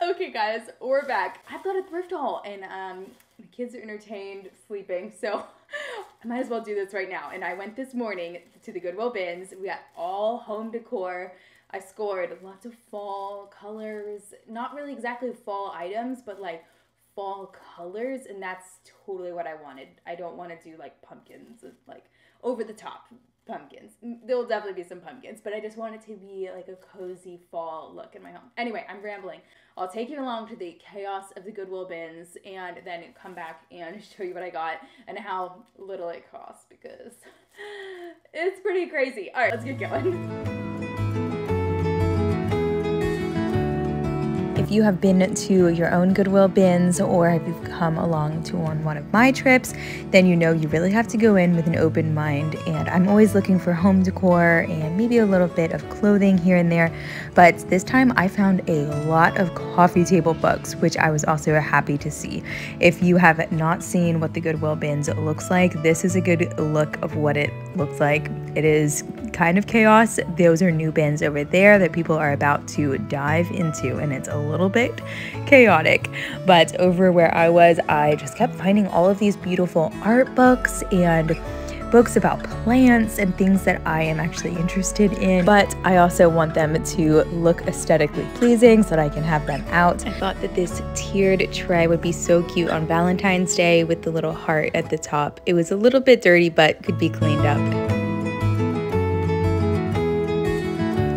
Okay guys, we're back. I've got a thrift haul and the kids are entertained, sleeping, so I might as well do this right now. And I went this morning to the Goodwill Bins. We got all home decor. I scored lots of fall colors, not really exactly fall items, but like fall colors, and that's totally what I wanted. I don't want to do like pumpkins, like over the top pumpkins. There'll definitely be some pumpkins, but I just want it to be like a cozy fall look in my home. Anyway, I'm rambling. I'll take you along to the chaos of the Goodwill Bins and then come back and show you what I got and how little it costs, because it's pretty crazy. All right, let's get going. If you have been to your own Goodwill Bins, or if you've come along to one of my trips, then you know you really have to go in with an open mind. And I'm always looking for home decor and maybe a little bit of clothing here and there. But this time I found a lot of coffee table books, which I was also happy to see. If you have not seen what the Goodwill Bins looks like, this is a good look of what it looks like. It is kind of chaos. Those are new bins over there that people are about to dive into, and it's a little bit chaotic. But over where I was, I just kept finding all of these beautiful art books and books about plants and things that I am actually interested in, but I also want them to look aesthetically pleasing so that I can have them out. I thought that this tiered tray would be so cute on Valentine's Day with the little heart at the top. It was a little bit dirty, but could be cleaned up.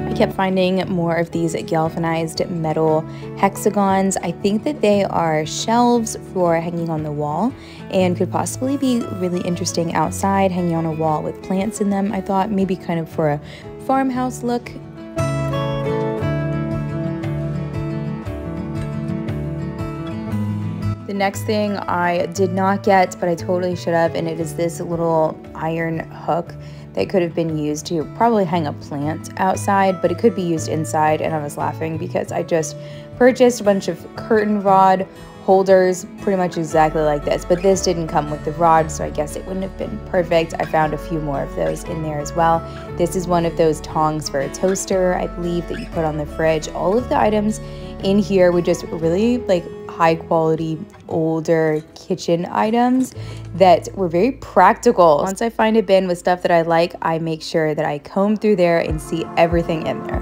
I kept finding more of these galvanized metal hexagons. I think that they are shelves for hanging on the wall and could possibly be really interesting outside, hanging on a wall with plants in them. I thought maybe kind of for a farmhouse look. The next thing I did not get, but I totally should have, and it is this little iron hook that could have been used to probably hang a plant outside, but it could be used inside. And I was laughing because I just purchased a bunch of curtain rod holders pretty much exactly like this, but this didn't come with the rod, so I guess it wouldn't have been perfect. I found a few more of those in there as well. This is one of those tongs for a toaster, I believe, that you put on the fridge. All of the items in here were just really like high quality older kitchen items that were very practical. Once I find a bin with stuff that I like, I make sure that I comb through there and see everything in there.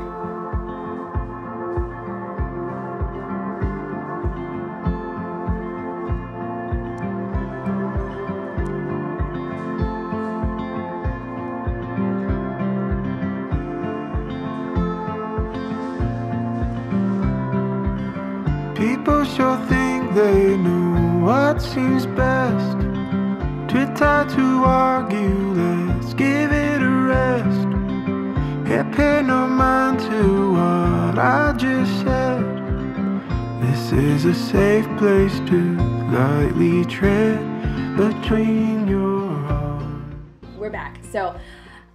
People sure think they know what seems best. Too tired to argue, let's give it a rest. Yeah, pay no mind to what I just said. This is a safe place to lightly tread between your arms. We're back. So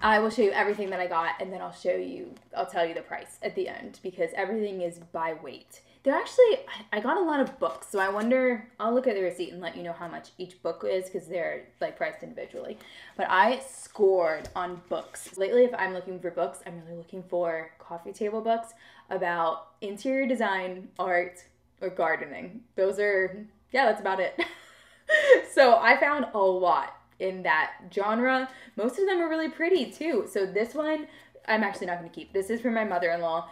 I will show you everything that I got, and then I'll tell you the price at the end, because everything is by weight. I got a lot of books, so I wonder, I'll look at the receipt and let you know how much each book is, because they're like priced individually. But I scored on books. Lately, if I'm looking for books, I'm really looking for coffee table books about interior design, art, or gardening. Those are, yeah, that's about it. So I found a lot in that genre. Most of them are really pretty too. So this one, I'm actually not going to keep. This is for my mother-in-law.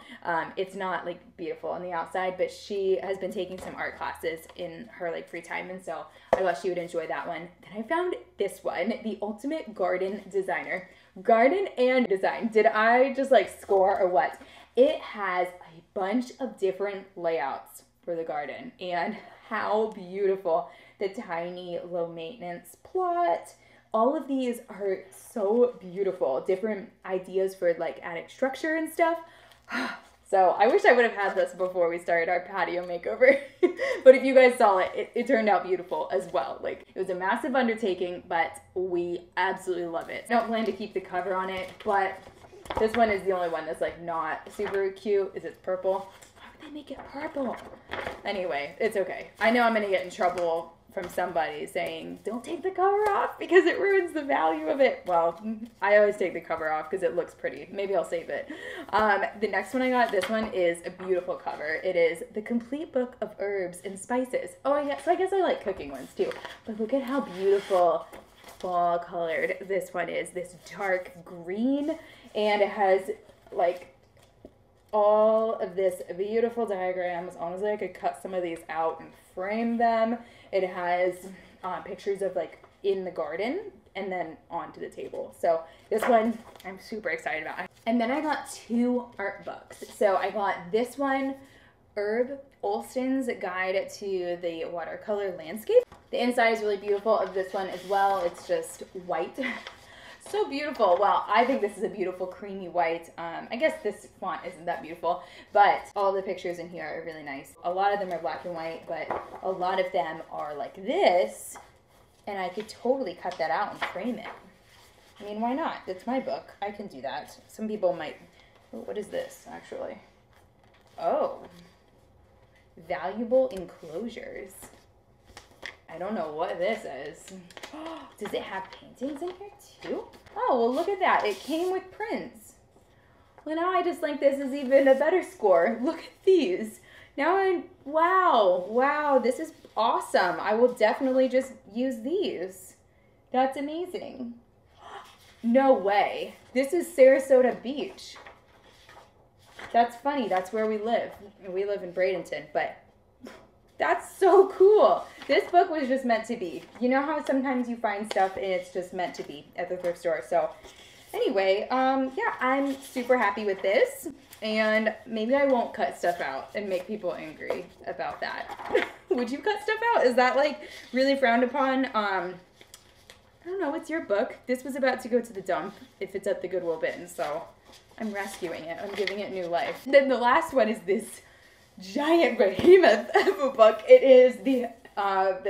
It's not like beautiful on the outside, but she has been taking some art classes in her like free time, and so I thought she would enjoy that one. Then I found this one, The Ultimate Garden Designer. Garden and design. Did I just like score or what? It has a bunch of different layouts for the garden, and how beautiful. The tiny low maintenance plot. All of these are so beautiful. Different ideas for like attic structure and stuff. So I wish I would have had this before we started our patio makeover. But if you guys saw it, it turned out beautiful as well. Like, it was a massive undertaking, but we absolutely love it. I don't plan to keep the cover on it, but this one is the only one that's like not super cute. Is it purple? Why would they make it purple? Anyway, it's okay. I know I'm going to get in trouble from somebody saying, don't take the cover off because it ruins the value of it. Well, I always take the cover off because it looks pretty. Maybe I'll save it. The next one I got, this one is a beautiful cover. It is The Complete Book of Herbs and Spices. Oh, yeah, so I guess I like cooking ones too. But look at how beautiful fall colored this one is. This dark green, and it has like all of this beautiful diagrams. Honestly, I could cut some of these out and frame them. It has pictures of like in the garden and then onto the table. So this one I'm super excited about. And then I got 2 art books. So I got this one, Herb Olston's Guide to the Watercolor Landscape. The inside is really beautiful of this one as well. It's just white. So beautiful. Well, I think this is a beautiful creamy white. I guess this font isn't that beautiful, but all the pictures in here are really nice. A lot of them are black and white, but a lot of them are like this, and I could totally cut that out and frame it. I mean, why not? It's my book. I can do that. Some people might... Oh, what is this, actually? Oh. Valuable enclosures. I don't know what this is. Does it have paintings in here too? Oh, well look at that. It came with prints. Well, now I just think this is even a better score. Look at these. Now wow, this is awesome. I will definitely just use these. That's amazing. No way. This is Sarasota Beach. That's funny. That's where we live. We live in Bradenton, but that's so cool. This book was just meant to be. You know how sometimes you find stuff and it's just meant to be at the thrift store. So anyway, yeah, I'm super happy with this. And maybe I won't cut stuff out and make people angry about that. Would you cut stuff out? Is that like really frowned upon? I don't know. It's your book. This was about to go to the dump if it's at the Goodwill Bins. So I'm rescuing it. I'm giving it new life. Then the last one is this giant behemoth of a book. It is the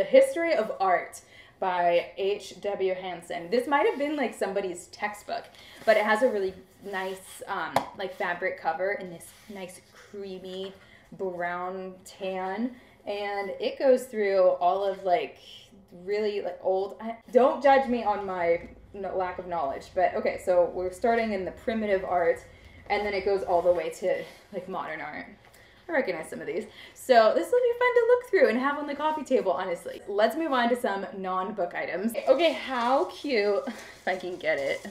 History of Art by H.W. Hansen. This might have been like somebody's textbook, but it has a really nice like fabric cover in this nice creamy brown tan, and it goes through all of like really like old. Don't judge me on my lack of knowledge, but okay, so we're starting in the primitive art, and then it goes all the way to like modern art. I recognize some of these. So this will be fun to look through and have on the coffee table, honestly. Let's move on to some non-book items. Okay, how cute, if I can get it.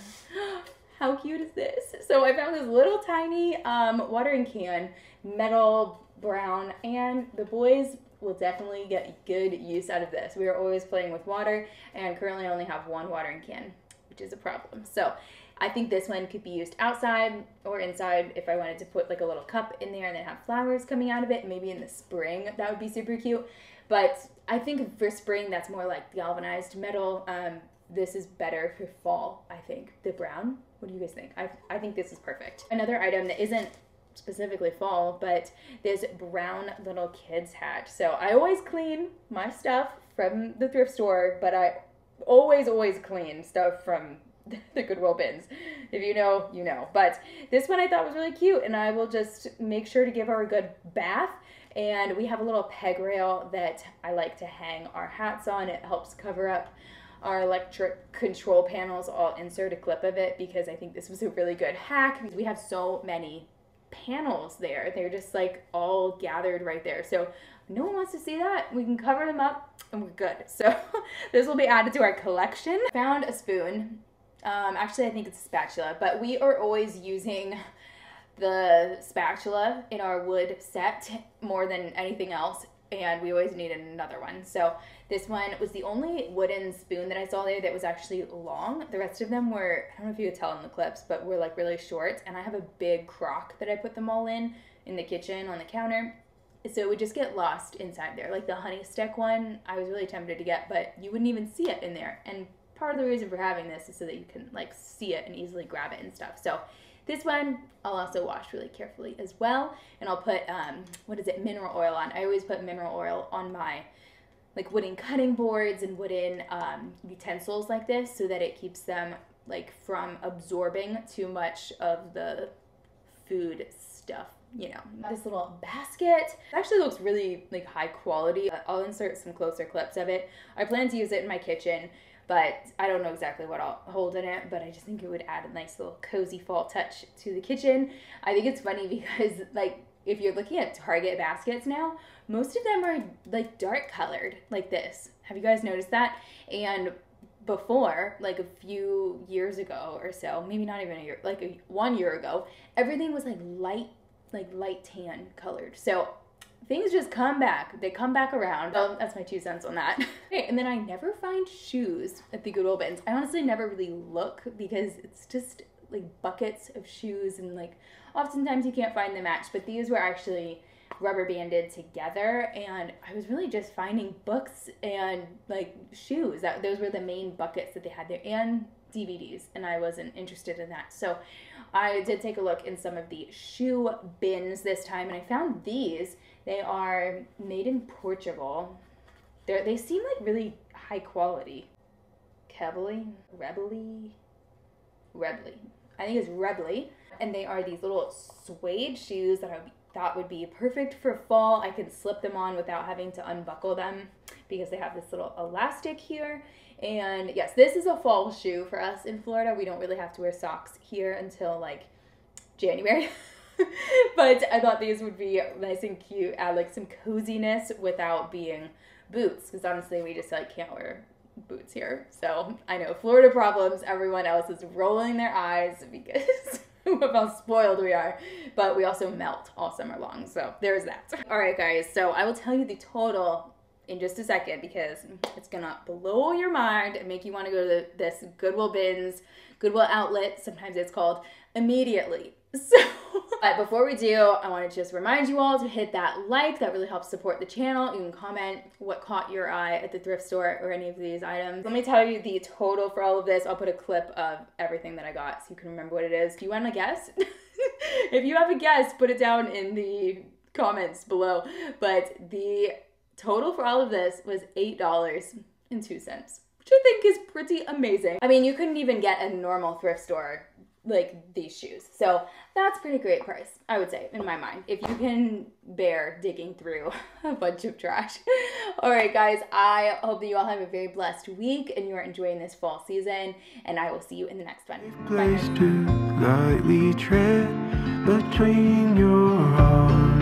How cute is this? So I found this little tiny watering can, metal brown, and the boys will definitely get good use out of this. We are always playing with water, and currently I only have 1 watering can, which is a problem. So I think this one could be used outside or inside if I wanted to put like a little cup in there and then have flowers coming out of it. Maybe in the spring, that would be super cute. But I think for spring, that's more like galvanized metal. This is better for fall, I think. The brown, what do you guys think? I think this is perfect. Another item that isn't specifically fall, but this brown little kid's hat. So I always clean my stuff from the thrift store, but I always clean stuff from the Goodwill Bins. If you know, you know. But this one I thought was really cute, and I will just make sure to give her a good bath. And we have a little peg rail that I like to hang our hats on. It helps cover up our electric control panels. I'll insert a clip of it because I think this was a really good hack. We have so many panels there. They're just like all gathered right there. So no one wants to see that. We can cover them up and we're good. So this will be added to our collection. Found a spoon. Actually, I think it's a spatula, but we are always using the spatula in our wood set more than anything else, and we always need another one. So this one was the only wooden spoon that I saw there that was actually long. The rest of them were, I don't know if you could tell in the clips, but were like really short, and I have a big crock that I put them all in the kitchen on the counter. So it would just get lost inside there. Like the honey stick one, I was really tempted to get, but you wouldn't even see it in there. And part of the reason for having this is so that you can like see it and easily grab it and stuff. So this one I'll also wash really carefully as well, and I'll put what is it, mineral oil on. I always put mineral oil on my like wooden cutting boards and wooden utensils like this, so that it keeps them like from absorbing too much of the food stuff you know, this little basket. It actually looks really like high quality. I'll insert some closer clips of it. I plan to use it in my kitchen, but I don't know exactly what I'll hold in it, but I just think it would add a nice little cozy fall touch to the kitchen. I think it's funny because like if you're looking at Target baskets now, most of them are like dark colored like this. Have you guys noticed that? And before, like a few years ago or so, maybe not even a year, like 1 year ago, everything was like light tan colored. So things just come back. They come back around. So that's my 2 cents on that. Okay, and then I never find shoes at the Goodwill Bins. I honestly never really look because it's just like buckets of shoes, and like oftentimes you can't find the match, but these were actually rubber banded together, and I was really just finding books and like shoes. Those were the main buckets that they had there, and DVDs, and I wasn't interested in that. So I did take a look in some of the shoe bins this time, and I found these. They are made in Portugal. They seem like really high quality. Rebly. I think it's Rebly. And they are these little suede shoes that I thought would be perfect for fall. I can slip them on without having to unbuckle them because they have this little elastic here. And yes, this is a fall shoe for us in Florida. We don't really have to wear socks here until like January. But I thought these would be nice and cute, add like some coziness without being boots, because honestly we just like can't wear boots here. So I know, Florida problems. Everyone else is rolling their eyes because of how spoiled we are, but we also melt all summer long, so there's that. All right guys, so I will tell you the total in just a second because it's gonna blow your mind and make you want to go to this Goodwill Bins, Goodwill outlet, sometimes it's called, immediately. So, but before we do, I want to just remind you all to hit that like. That really helps support the channel. You can comment what caught your eye at the thrift store or any of these items. Let me tell you the total for all of this. I'll put a clip of everything that I got so you can remember what it is. Do you want to guess? If you have a guess, put it down in the comments below. But the total for all of this was $8.02, which I think is pretty amazing. I mean, you couldn't even get a normal thrift store like these shoes. So that's pretty great price, I would say, in my mind, if you can bear digging through a bunch of trash. All right, guys, I hope that you all have a very blessed week and you are enjoying this fall season, and I will see you in the next one. Place to lightly tread between your arms.